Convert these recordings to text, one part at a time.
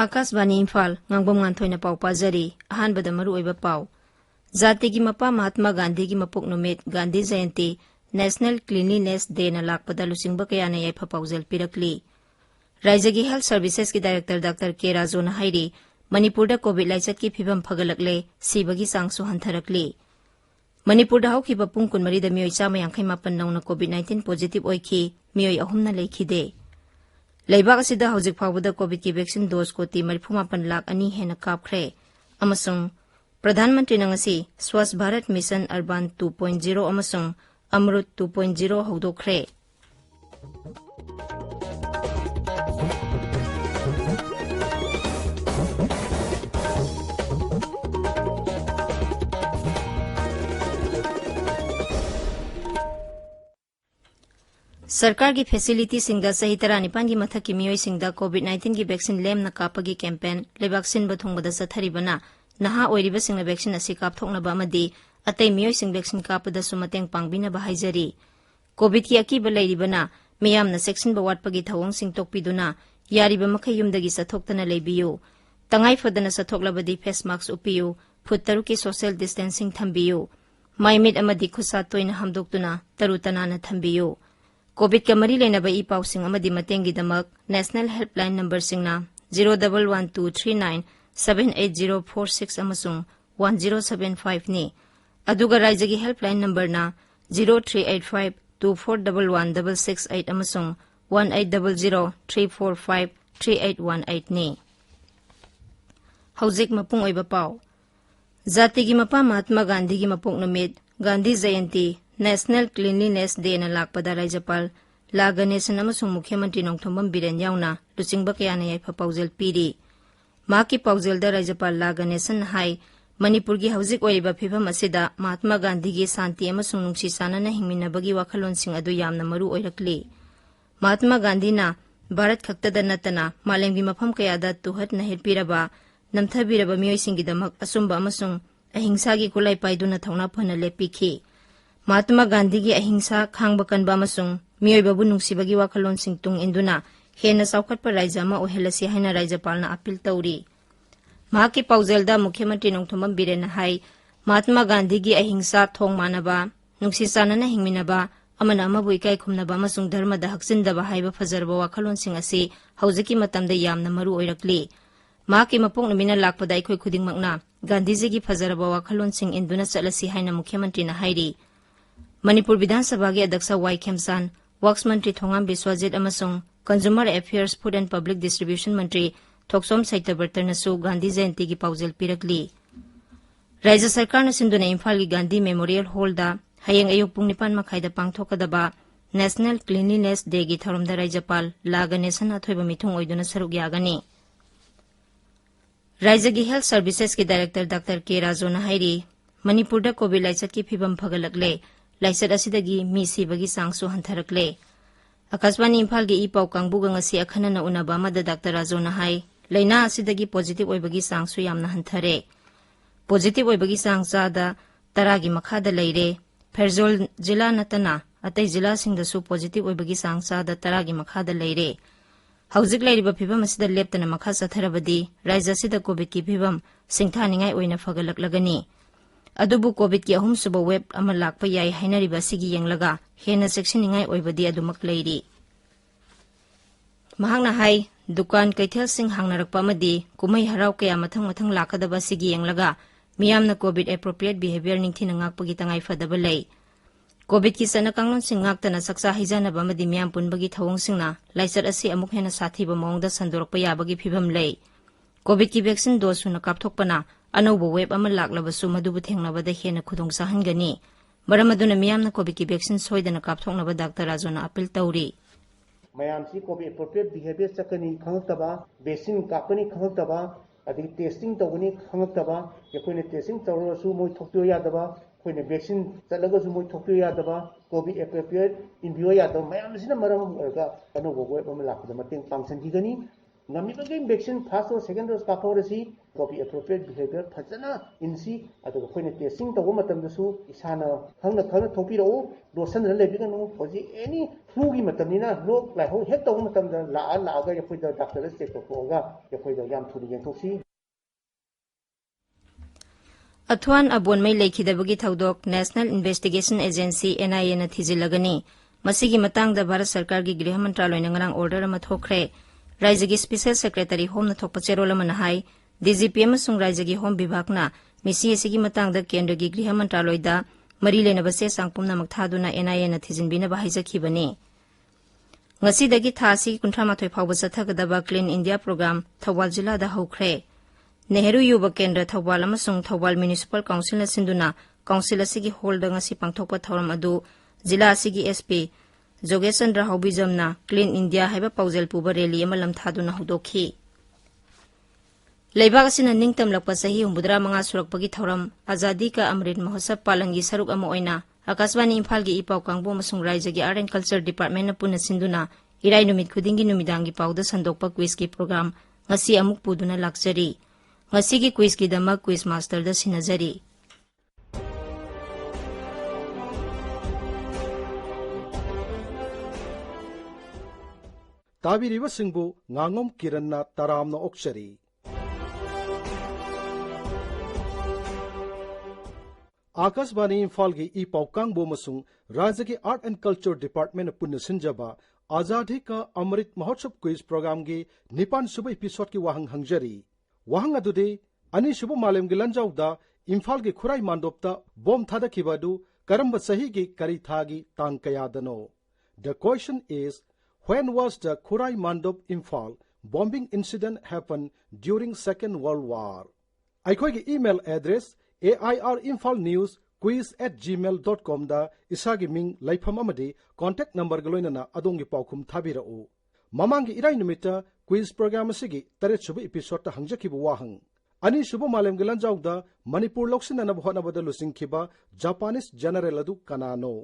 Akashvani Imphal ngangbom nganthoi pau pajari ahanbada maru oiba pau jati gi mapa Mahatma Gandhi gi mapok numit Gandhi Jayanti National Cleanliness Day na lakpada lusingba kaya na yaifa paujal pirakli Raija gi Health Services ki Director Dr. K. Rajo na hairi Manipur da COVID laichat ki phibam phagalakle sibagi sangsu hantharakli Manipur da haukiba pung kunmari da miyoi chama yangkhai mapan nauna COVID-19 positive oiki miyoi ahumna leikhide Laibak asida hojik phawbada COVID ki vaccine dose ko ti 38 lakh ani hena kapkhre amasung Pradhan Mantri nangasi Swasth Bharat Mission Urban 2.0 amasung Amrut 2.0 hodokre सरकार की facility सिंगदा सही तरह निपान की मथक की मियोई सिंगदा कोविड-19 की vaccine लेम न कापगी campaign लेबाक सिन बथोंगदा सथरिबना नहा ओइरिबा सिंगना वैक्सीन असि कापथोंगनबा अमदी अतै मियोई सिंग वैक्सीन कापदा सुमतेंग पांगबिनबा हाइजरी कोविड की अकीबा लैरिबना मियामना सेक्शन बवाटपगी थवंग सिंग तोकपिदुना यारिबा मखै युमदगी सथोक्तना लेबियो तंगाई फदना सथोक्लबदी फेस मास्क उपियो फुट तरु की सोशल डिस्टेंसिंग थंबियो माइमिट अमदी खुसा तोइना हमदोक्तुना तरुतनाना थंबियो कोविड का मरी लेनबा ई पाउसिंग अमदी मतेंगी दमक नेशनल हेल्पलाइन नंबर सिंगना 01123978046 अमसुंग 1075 ने अदुगा राज्य की हेल्पलाइन नंबर ना 0385241168 अमसुंग 180034538818 ने हौजिक मपुंग ओइबा पाउ जाति की मपा महात्मा गांधी की मपोक नुमित गांधी जयंती नेशनल क्लीनलीनेस डे ना लाकपदा राज्यपाल ला गणेशन अमसुंग मुख्यमंत्री नोंगथोंबम बिरेन याउना लुचिंगबा कयाना याइफा पाउजेल पीरी माकी पाउजेलदा राज्यपाल ला गणेशन हाई मणिपुर की हौजिक ओइरिबा फिभम असिदा महात्मा गांधी की शांति अमसुंग नुंगसी सानना हिंगमिनबगी वाखलोनसिंग अदु यामना मरु ओइरकली महात्मा गांधी ना भारत खक्तदा नतना मालेमगी मफम कयादा तुहत नहिरपिरबा नमथबिरबा मियोइसिंगीदमक असुंबा अमसुंग अहिंसा की कुलाई पाइदुना थौना फना लेपिखी महात्मा गांधी की अहिंसा खांग कनबा अमसुंग मियोइबाबु नुंगसिबगी वाखलोनसिंग तुंग इंदुना हेना साउखटपा राज्य अमा ओहेलसि हाइना राज्यपालना अपील तौरी महाकी पाउजेलदा मुख्यमंत्री नोंगथोंबम बिरेन हाई महात्मा गांधी की अहिंसा थोंग मानबा नुंगसि सानना हिंगमिनबा अमना अमबु इकाई खुमनबा अमसुंग धर्मदा हक्सिनदबा हाइबा फजरबा वाखलोनसिंग असि हौजिकी मतमदा यामना मरु ओइरकली महाकी मपोक नुमिना लाकपदा अखोय खुदिंगमकना गांधीजी की फजरबा वाखलोनसिंग इंदुना चलसि हाइना मुख्यमंत्री ना हाइरी मणिपुर विधानसभा के अध्यक्ष वाई खेमसान वर्क्स मंत्री थोंगाम बिस्वाजित अमसुंग consumer affairs food and public distribution मंत्री थोक्सोम सैतबर्तनसु गांधी जयंती की पाउजेल पिरकली राज्य सरकार न सिंधुना इम्फाल की गांधी मेमोरियल हॉल दा हयेंग अयुक पुंग 9 मखाइदा पांगथोकदबा नेशनल क्लीनलीनेस डे की थौरमदा राज्यपाल ला गणेशन अथोइबा मिथुंग ओइदुना सरुक यागनी राज्य की हेल्थ सर्विसेज की डायरेक्टर डॉक्टर के राजो ना हाइरी मणिपुर दा कोविड लाइचत की फिबम फगलकले लाइचत असिदगी मी सिबगी सांगसु हंथरकले आकाशवाणी इम्फाल की ई पाउ कांगबुगा ngasi अखनना उनाबा मदा डॉक्टर राजो ना हाई लेना असिदगी पॉजिटिव ओइबगी सांगसु यामना हंथरे पॉजिटिव ओइबगी सांगचादा 10 की मखादा लेरे फेरजोल जिला नतना अतै जिला सिंगदसु पॉजिटिव ओइबगी सांगचादा 10 की मखादा लेरे हौजिक लेरिबा फिबम असिदा लेप्तना मखा सथरबदी राज्य असिदा कोविड की फिबम सिंगथानिंगाई ओइना फगलकलगनी अदुबु कोविड की अहुम सुब वेब अमा लाकपा याई हाइनरिबा सिगी येंगलगा हेना सेक्शनिंगाई ओइबदी अदुमक लेरी महांगना हाई दुकान कैथेल सिंग हांगनरकपा मदी कुमै हराव कया मथंग मथंग लाकदबा सिगी येंगलगा मियामना कोविड एप्रोप्रिएट बिहेवियर निंगथिना ngakpagi tangai fadaba lei Covid की सना कांगलोन सिंग ngaktana saksa hijanaba madi miyam punbagi thawong singna laisat asi amuk hena sathiba mawngda sandorokpa yabagi phibam lei Covid की वैक्सीन डोज सुना कापथोकपना अनौबो वेब अमा लाक्लबसु मदुबु थेंगनबदा हेना खुदोंग साहनगनी मरम अदुना मियामना कोविड की वैक्सीन सोइदना कापथोकनबा डॉक्टर राजोना अपील तौरी मयामसी कोविड एप्रोप्रिएट बिहेवियर चकनी खंगतबा वैक्सीन कापनी खंगतबा अदि टेस्टिंग तौगनी खंगतबा यखोइने टेस्टिंग तौरसु मोय थोक्यो यादबा खोइने वैक्सीन चलगसु मोय थोक्यो यादबा कोविड एप्रोप्रिएट इनबियो यादबा मयामसिना मरम ओरगा अनौबो वेब अमा लाक्पदा मतेंग पांगसनगिगनी नमीबगे वैक्सीन फर्स्ट और सेकंड डोज काफोरसी कॉपी एप्रोप्रिएट बिहेवियर फजना इनसी अदुग खोइने टेस्टिंग तब मतमदसु इसाना खंगना थोपिरो लोसन लेबिगनो होजी एनी फ्लू की मतमनिना लोक लाइहो हेक तब मतमदा लागा यखोइदा डॉक्टर चेक तोगा यखोइदा याम थुनी यंथोसी अथवान अबोनमई लेखिदबगी थौदोक नेशनल इन्वेस्टिगेशन एजेंसी NIA ना थिजिलगनी मसिगी मतांगदा भारत सरकार की गृह मंत्रालयना ngarang order ama thokre राज्य स्पेशल सेक्रेटरी होम थोप चेरोल हाई DGP राज्य होम विभागना मिसी असिगी मतांगदा केंद्र की गृह मंत्रालयदा मरी लेनब से सांगपुमनमक थादुना NIA ना थिजिनबिनब हाइजखिबनी ngasi थासी 38 फाउब चथगदबा क्लीन इंडिया प्रोग्राम थौबाल जिल्लादा हौख्रे नेहरू युवा केंद्र थौबाल अमसुंग थौबाल म्युनिसिपल काउंसिल सिंधुना काउंसिल असिगी होल्ड ngasi पांगथोकपा थौरम अदु जिला असिगी SP जोगेचंद्र हाउबिजमना क्लीन इंडिया हाइबा पाउजेल पुबा रैली अमा लमथादुना हुदोखी लेबाग असिना निंगतमलकपा सही 85 सुरकपगी थौरम आजादी का अमृत महोत्सव पालनगी सरुक अमा ओइना आकाशवाणी इम्फाल की इपाउ कांगबो अमसुंग राज्य की आर्ट एंड कल्चर डिपार्टमेंट पुना सिंधुना इराई नुमित खुदिंगी नुमिदांगी पाउदा संदोकपा क्विज की programme ngasi amuk puduna lakjari ngasi की क्विज की दमक क्विज मास्टर दा सिनजरी ताबिरिबा सिंबु nganगom किरणना तरामना ओक्सरी आकाशवाणी इम्फाल की ई पाउकांगबो मसुंग राज्य की आर्ट एंड कल्चर डिपार्टमेंट पुण्य सिंजबा आजादी का अमृत महोत्सव क्विज प्रोग्राम की 9 सुबह एपिसोड की वाहंग हंगजरी वाहंग अदुदे अनि सुबह मालेम की लंजाउदा इम्फाल की खुराई मांडोपता बोम थादखिबदु करंब सही की करी थागी तांग कयादनो the question is when was the Khurai Mandop Imphal bombing incident happened during Second World War aikoi ki email address airinfalnewsquiz@gmail.com da isagi ming laifam amadi contact number galoinana adongi paukhum thabirau mamang gi irai numita quiz program asigi tare subu episode ta hangjakhibu wahang ani subu malem gilanjau da manipur loksinana bhona bada lusingkhiba Japanese general adu kanano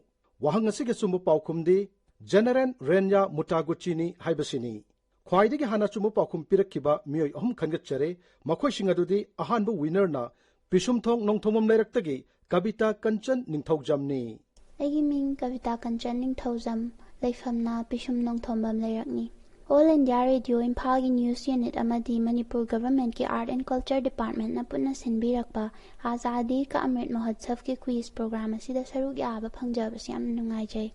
wahang asigi sumbu paukhum di General Renya Mutaguchini haibasini khwaidagi hana chumu paukhum pirakkiba mioi ahum khangatchare makhoi singadudi ahanbu winner na pisumthong nongthomam leiraktagi Kavita Kanchan Ningthaujamni aigi ming Kavita Kanchan Ningthaujam leifamna pisum nongthomam leirakni All India Radio Imphal gi news unit amadi Manipur government ki art and culture department na punna sinbirakpa Azadi ka Amrit Mahotsav ki quiz program asida saruk yaba phangjabasi yam nungaijai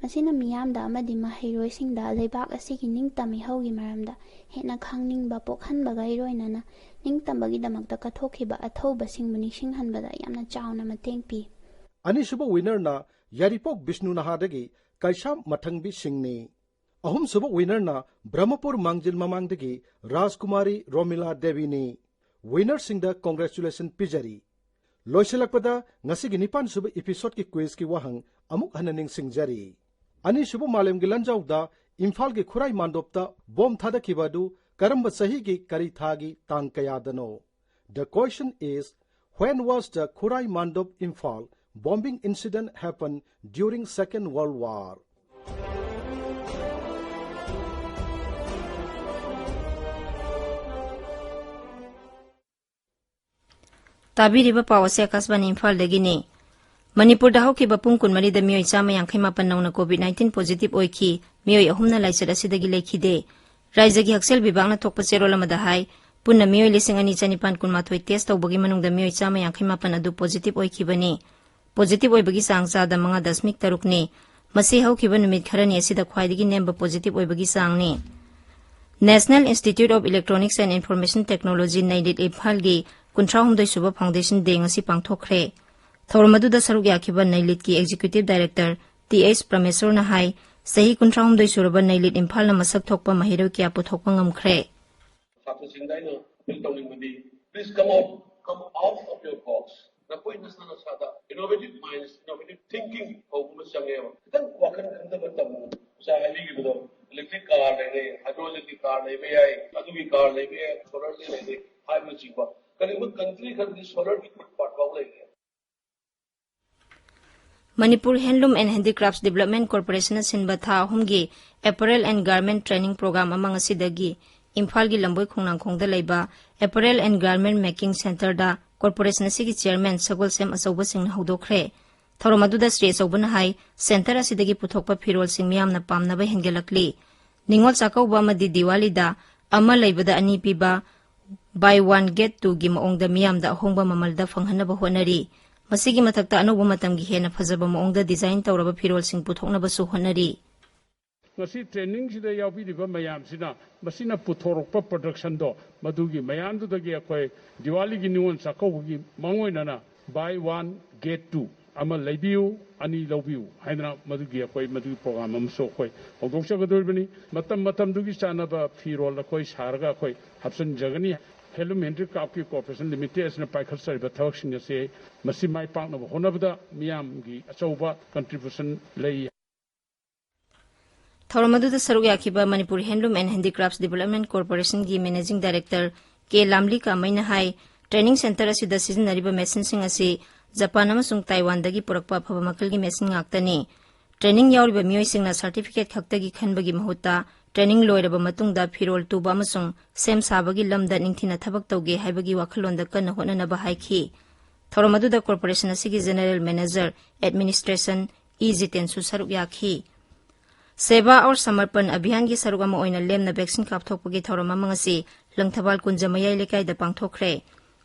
masina miyamda amadi mahairoisingda leibak asigi ningtami haugi maramda hena khangningbba pokhanbaga iroinana ningtambagi damakta kathokhiba athauba singmuni singhanbada yamna chauna mateng pi ani suba winner na Yaripok Vishnu Nahadagi Kaisham Mathangbi Singni ahum suba winner na Brahmapur Mangjil Mamangdagi Rajkumari Romila Devi ni winner singda congratulation pijari loiselakpada ngasigi 9 suba episode ki quiz ki wahang amuk hananing singjari ani subu malem gi lanjauda imphal gi khurai mandopta bom thadakibadu karamba sahi gi kari thagi tang kayadano the question is when was the Khurai Mandop Imphal bombing incident happened during Second World War ताबिरिबा पावसे आकाशवाणी इम्फाल दगिने मणिपुर दा हौखिबा पुंग कुनमरी दा मियोय चामा यांखै मापन नौना COVID-19 positive ओइखि मियोय अहुमना लाइचर असिदगी लेखिदे राज्य की हक्सेल विभागना थोकपा चेरोल अमदा हाई पुन्ना मियोय 22,298 टेस्ट तौबगी मनुंगदा मियोय चामा यांखै मापन अदु पॉजिटिव ओइखिबनी पॉजिटिव ओइबगी सांग चादा 5.3 ने मसे हौखिबा नुमित खरनी असिदा ख्वाइदगी नेम्बा पॉजिटिव ओइबगी सांगने National Institute of Electronics and Information Technology NIELIT Imphal गी 39 सुबह फाउंडेशन डे ngasi पांगथोखरे थौरमदुदा सरुक याखिबा नैलिट की एग्जीक्यूटिव डायरेक्टर TH प्रमेश्वर ना हाई सही 39 सुरबा नैलिट इम्फाल ना मसक थोकपा महिरो किया पुथोकपा ngamkhre छात्रसिंगाइनो बिल तौनिंगबदी please come out of your box na koi nasana sada innovative minds innovative thinking hoguma changewa tan wakan khanda batam sa hali gi bodo electric car le hydroelectric car le be ai adu gi car le be solar le hybrid chiba करीब country खर्दी solar की पाटवाव लेंगे Manipur handloom and handicrafts development corporation सिनबा था हुमगी apparel and garment training programme अमंग असिदगी इम्फाल की लंबोई खोंगनांगखोंगदा लेबा apparel and garment making centre दा कॉर्पोरेशन असिगी चेयरमैन सगोलसेम अचौबा सिंह हौदोखरे थौरम अदुदा श्री अचौबना हाई सेंटर असिदगी पुथोकपा फिरोल सिंह मियामना पामनबा हेंगेलकली निंगोल चाकौबा अमदी दिवालीदा अमा लेबदा अनि पीबा बाय वन गेट टू गी मओंगदा मियामदा अहोंगबा ममलदा फंगहनबा होनरी मसिगी मथक्ता अनौबा मतमगी हेना फजबा मओंगदा डिजाइन तौरबा फिरोल सिंह पुथोकनबसु होनरी ngasi training sida yaupiriba mayam sina masina puthorokpa production do madugi mayam du dagi akoi diwali gi niwon sakau gi mangoina na buy one get two ama lebiu ani lobiu haidra madugi akoi madugi program am so koi ogdoksa gadolbani matam dugi chana ba firol akoi sarga akoi hapsan jagani hello mentri kapki corporation limited asna paikhat sariba thawak sin se masi mai pakna honabda miyam gi achauba contribution lei थौरमदुदा सरुक याखिबा Manipur handloom and handicrafts development corporation की managing director K लामली का मैना हाई training centre असिदा सिजनरिबा मेसिन सिंह असि जापान अमसुंग ताइवानदगी पुरकपा फबा मकलगी मेसिन गाक्तनी ट्रेनिंग यावरिबा मियोइसिंगना सर्टिफिकेट खक्तगी खनबगी महुत्ता ट्रेनिंग लोइरबा मतुंगदा फिरोल तुबा अमसुंग सेम साबगी लमदा निंगथिना थबक तौगे हाइबगी वाखलोंदा कन्न होननबा हाइखी थौरमदुदा कॉर्पोरेशन असिगी जनरल मैनेजर एडमिनिस्ट्रेशन ई जितेंसु सरुक याखी सेवा और समर्पण अभियान की सरुक अमा ओइना लेमना वैक्सीन कापथोकपगी थौरम अमंगसी लंगथबाल कुंजमयाई लेकाइदा पांगथोखरे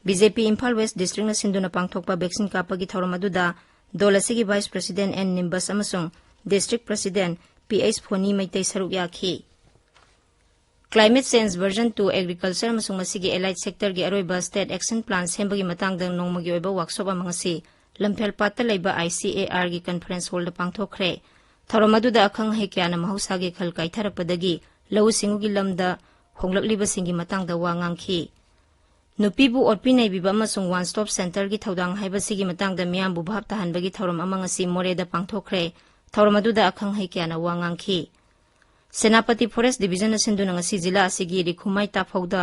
बीजेपी इम्फाल वेस्ट डिस्ट्रिक्ट सिंधुना पांगथोकपा वैक्सीन कापगी थौरम अदुदा दोलसिगी वाइस प्रेसिडेंट एन निम्बस अमसुंग डिस्ट्रिक्ट प्रेसिडेंट पीएच फोनी मैतै सरुक याखी क्लाइमेट चेंज वर्जन 2 एग्रीकल्चर अमसुंग मसिगी एलाइड सेक्टर की अरोइबा स्टेट एक्शन प्लान सेंबगी मतंगदा नोंमगी ओइबा वर्कशॉप अमंगसी लंफेल पात्ता लेबा आईसीएआर की कॉन्फ्रेंस हॉल दा पांगथोखरे थौरम अदुदा अखंग हे क्याना महौसागी खल काइथरपदगी लौ सिंगुगी लमदा होंगलकलिबसिंगी मतंगदा वा nganखी नुपीबु ओटपिनैबिबा अमसुंग वन स्टॉप सेंटर की थौदांग हाइबसिगी मतंगदा मियामबु भाब ताहनबगी थौरम अमंगसी मोरेदा पांगथोखरे थौरम अदुदा अखंग हे क्याना वा nganखी सेनापति फॉरेस्ट डिवीजन सिंधुना ngasi जिला असिगी रिखुमाई ताफौदा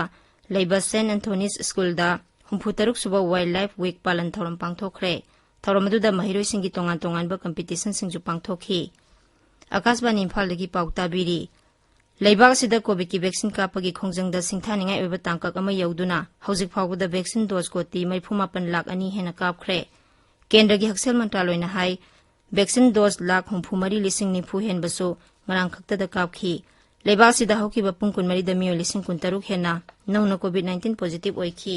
लेबा सेंट एंथोनीस स्कूलदा 63 सुबा वाइल्ड लाइफ वीक पालन थौरम पांगथोखरे थौरम अदुदा महिरोइसिंगी तोंगान तोंगानबा कंपीटिशन सिंगजु पांगथोखी आकाशवाणी इम्फालदगी पाउ ताबिरी लेबाग सिदा कोविड की वैक्सीन कापगी खोंजंगदा सिंथानिंगाई ओइबा तांकक अमा यौदुना हौजिक फाउबदा वैक्सीन डोज को टी 94 लाख अनि हेना कापख्रे केंद्र की हक्सेल मंत्रालयना हाई वैक्सीन डोज लाख 34,000 हेनबसु ngarang khakta kapkhi लेबाग सिदा हौकिबा पुंग कुनमरी दा मियो 13 हेना नौना कोविड 19 पॉजिटिव ओइखी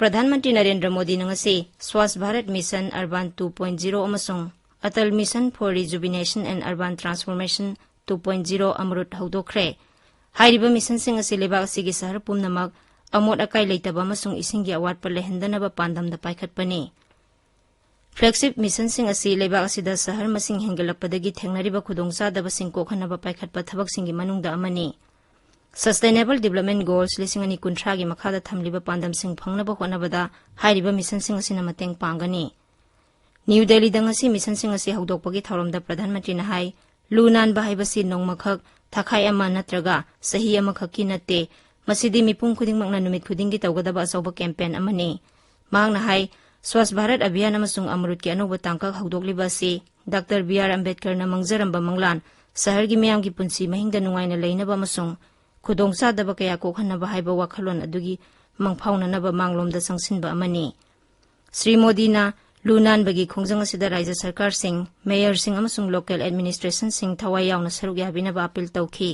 प्रधानमंत्री नरेंद्र मोदी नंगसे स्वास्थ्य भारत मिशन अर्बन 2.0 अमसुंग Atal mission for rejuvenation and urban transformation 2.0 AMRUT हौदोखरे हाइरिबा मिशन सिंग असे लेबाग सिगी शहर पुमनमक अमोट अकाई लेतबा अमसुंग इसिंगी अवार्ड पर लेहंदनबा पांदमदा पाइखतपनी फ्लैगशिप मिशन सिंग असी लेबाग असिदा शहर मसिंग हेंगलपदगी थेंगनरिबा खुदोंचादबा सिंग कोखनबा पाइखतपा थबक सिंगी मनुंगदा अमनी सस्टेनेबल डेवलपमेंट गोल्स 2030 की मखादा थमलिबा पांदम सिंग फंगनबा होनबदा हाइरिबा मिशन सिंग असिना मतेंग पांगनी न्यू दिल्ली दंगसी मिशन सिंग असी हौदोकपगी थौरमदा प्रधानमंत्री ना हाई लुनान बाहाइबसी नोंगमखक थाखाई अमा नत्रगा सही अमखकी नते मसिदी मिपुंग खुदिंगमकना नुमित खुदिंगी तौगदबा असौबा कैंपेन अमनी मांगना हाई स्वच्छ भारत अभियान अमसुंग अमरुत की अनौबा तांकक हौदोकलिबासी डॉक्टर बीआर अंबेडकर ना मंगजरंबा मंगलान शहर की मियाम की पुंसी महिंगदा नुंगाइना लेनबा अमसुंग खुदोंचादबा कया कोखनबा हाइबा वाखलोन अदुगी मंगफाउननबा मांगलोमदा संगसिनबा अमनी श्री मोदीना लुनान बगी खोंजंग असिदा राज्य सरकार सिंह मेयर सिंह अमसुंग लोकल एडमिनिस्ट्रेशन सिंह थवाई यावना सरुक याबिनबा अपील तौखी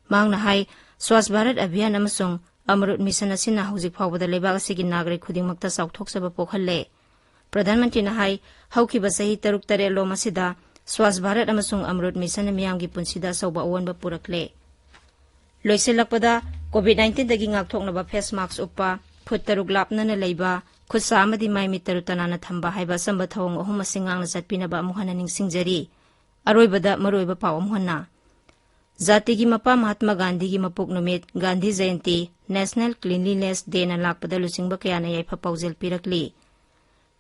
मांगना हाई स्वच्छ भारत अभियान अमसुंग अमरुत मिशन असिना हौजिक फावबदा लेबाग असिगी नागरिक खुदिंगमक्ता चाउथोकसबा पोखल्ले प्रधानमंत्री ना हाई हौखिबा सही 3 लोम असिदा स्वच्छ भारत अमसुंग अमरुत मिशन मियामगी पुंसीदा सौबा अवनबा पुरकले लोइसेलकपदा कोविड 19 दगी ngakthoknaba फेस मास्क उपा फुट 3 लापनना लेबा खुसा अमदी माइ मितरु तनाना थंबा हाइबा संबा थवंग अहुम सिंगांगना चटपिनबा अमुहना निंगसिंगजरी अरोइबदा मरोइबा पाव अमुहना जाति की मपा महात्मा गांधी की मपुक नुमित गांधी जयंती नेशनल क्लीनलीनेस डे ना लाकपदा लुचिंगबा कयाना याइफा पाउजेल पिरकली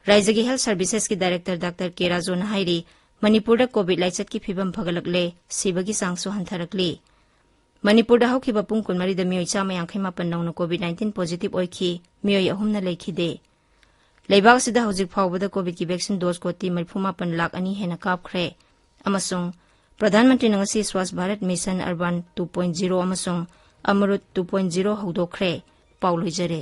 राज्य की हेल्थ सर्विसेज की डायरेक्टर डॉक्टर के राजोन हाइरी मणिपुर कोविड लाइचत की फिबम फगलकले सिबगी सांगसु हंथरकली मणिपुर हौखिबा पुंग कुनमरी दा मियोइ 158 नौना कोविड 19 पॉजिटिव ओइखी मियोइ अहुमना लेखिदे लेबाग सिदा हौजिक फावबदा कोविड की वैक्सीन डोज को 34 लाख अनि हेना कापख्रे अमसुंग प्रधानमंत्री नंगसी स्वास्थ्य भारत मिशन अर्बन 2.0 अमसुंग अमरुत 2.0 हौदोखरे पाउ लोइजरे।